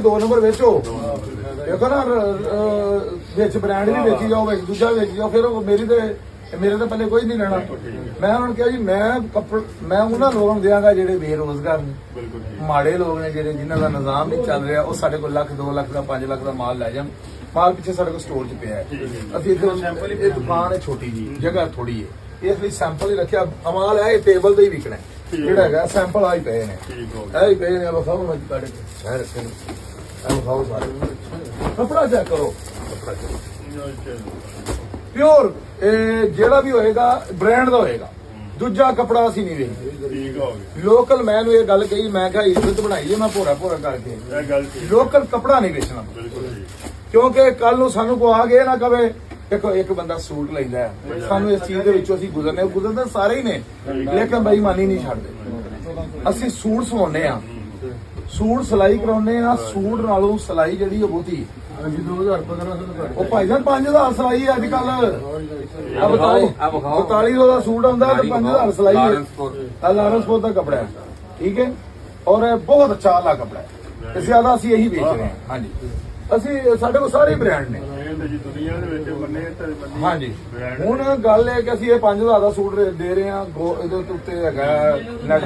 2 number ਵੇਚੋ, ਦੇਖੋ ਨਾ ਵਿੱਚ ਬ੍ਰਾਂਡ ਵੀ ਵੇਚੀ ਜਾਓ, ਵਿੱਚ ਦੂਜਾ ਵੇਚੀ ਜਾਓ, ਫਿਰ ਉਹ ਮੇਰੇ ਤਾਂ ਪਹਿਲੇ ਕੋਈ ਨਹੀਂ ਲੈਣਾ। ਮੈਂ ਉਹਨਾਂ ਨੂੰ ਕਿਹਾ ਜੀ ਮੈਂ ਉਹਨਾਂ ਲੋਕਾਂ ਨੂੰ ਦਿਆਂਗਾ ਜਿਹੜੇ ਬੇਰੋਜ਼ਗਾਰ ਨੇ, ਮਾੜੇ ਲੋਕ ਨੇ, ਜਿਹੜੇ ਜਿਨ੍ਹਾਂ ਦਾ ਨਿਜ਼ਾਮ ਨਹੀਂ ਚੱਲ ਰਿਹਾ, ਉਹ ਸਾਡੇ ਕੋਲ ਲੱਖ 2 ਲੱਖ ਦਾ 5 ਲੱਖ ਦਾ ਮਾਲ ਲੈ ਜਾਣ। ਮਾਲ ਪਿੱਛੇ ਸਾਡੇ ਕੋਲ ਸਟੋਰ 'ਚ ਪਿਆ ਹੈ। ਅਸੀਂ ਇੱਥੇ ਇਹ ਦੁਕਾਨ ਹੈ ਛੋਟੀ ਜੀ, ਜਗ੍ਹਾ ਥੋੜੀ ਹੈ, ਇਸ ਲਈ ਸੈਂਪਲ ਹੀ ਰੱਖਿਆ। ਅਮਾਲ ਹੈ ਇਹ ਟੇਬਲ ਤੇ ਹੀ ਵਿਕਣਾ, ਜਿਹੜਾ ਹੈਗਾ ਸੈਂਪਲ ਆ ਹੀ ਪਏ ਨੇ, ਇਹ ਹੀ ਪਏ ਨੇ। ਬਖਾਓ ਮੈਂ ਤੁਹਾਡੇ ਸ਼ਹਿਰ ਰੱਖੇ ਨੇ, ਇਹ ਬਖਾਓ ਸਾਰੇ। ਕੱਪੜਾ ਚੈੱਕ ਕਰੋ, ਕੱਪੜਾ ਪਿਓਰ, ਜਿਹੜਾ ਵੀ ਹੋਏਗਾ ਬ੍ਰਾਂਡ ਦਾ ਹੋਏਗਾ। ਦੂਜਾ ਕੱਪੜਾ ਅਸੀਂ ਨਹੀਂ ਵੇਚਦੇ ਲੋਕਲ। ਮੈਨੂੰ ਇਹ ਗੱਲ ਕਹੀ, ਮੈਂ ਕਿਹਾ ਇੱਜ਼ਤ ਬਣਾਈ ਹੈ ਮੈਂ ਭੋਰਾ ਕਰਕੇ, ਲੋਕਲ ਕੱਪੜਾ ਨਹੀਂ ਵੇਚਣਾ, ਕਿਉਂਕਿ ਕੱਲ ਨੂੰ ਸਾਨੂੰ ਕੋ ਆ ਗਏ ਨਾ ਕਵੇ। ਦੇਖੋ ਇੱਕ ਬੰਦਾ ਸੂਟ ਲੈਂਦਾ ਹੈ, ਸਾਨੂੰ ਇਸ ਚੀਜ਼ ਦੇ ਵਿੱਚੋਂ ਅਸੀਂ ਗੁਜ਼ਰਦੇ ਸਾਰੇ ਹੀ ਨੇ, ਲੇਕਿਨ ਬੇਈਮਾਨੀ ਨਹੀਂ ਛੱਡਦੇ। ਅਸੀਂ ਸੂਟ ਸਵਾਉਂਦੇ ਆ, ਸੂਟ ਸਿਲਾਈ ਕਰਾਉਂਦੇ ਆ, ਸੂਟ ਨਾਲੋਂ ਸਿਲਾਈ ਜਿਹੜੀ ਉਹ ਬਹੁਤੀ 2015 ਉਹ ਭਾਈ ਸਾਹਿਬ 5000 ਸਿਲਾਈ ਅੱਜ ਕੱਲ। 4200 ਦਾ ਸੂਟ ਆਉਂਦਾ ਤੇ 5000 ਸਿਲਾਈ ਹੈ। ਲਾਰੈਂਸਪੁਰ ਦਾ ਕੱਪੜਾ ਹੈ, ਠੀਕ ਹੈ, ਔਰ ਬਹੁਤ ਅੱਛਾ ਆਲਾ ਕੱਪੜਾ ਹੈ। ਇਸ ਜ਼ਿਆਦਾ ਅਸੀਂ ਇਹੀ ਵੇਚ ਰਹੇ ਹਾਂ। ਹਾਂਜੀ, ਅਸੀਂ ਸਾਡੇ ਕੋਲ ਸਾਰੇ ਬ੍ਰਾਂਡ ਨੇ ਹਾਂਜੀ। ਹੁਣ ਗੱਲ ਇਹ ਕਿ ਅਸੀਂ ਇਹ 5000 ਦਾ ਸੂਟ ਦੇ ਰਹੇ ਹਾਂ, ਇਹਦੇ ਉੱਤੇ ਹੈਗਾ ਨੈਟ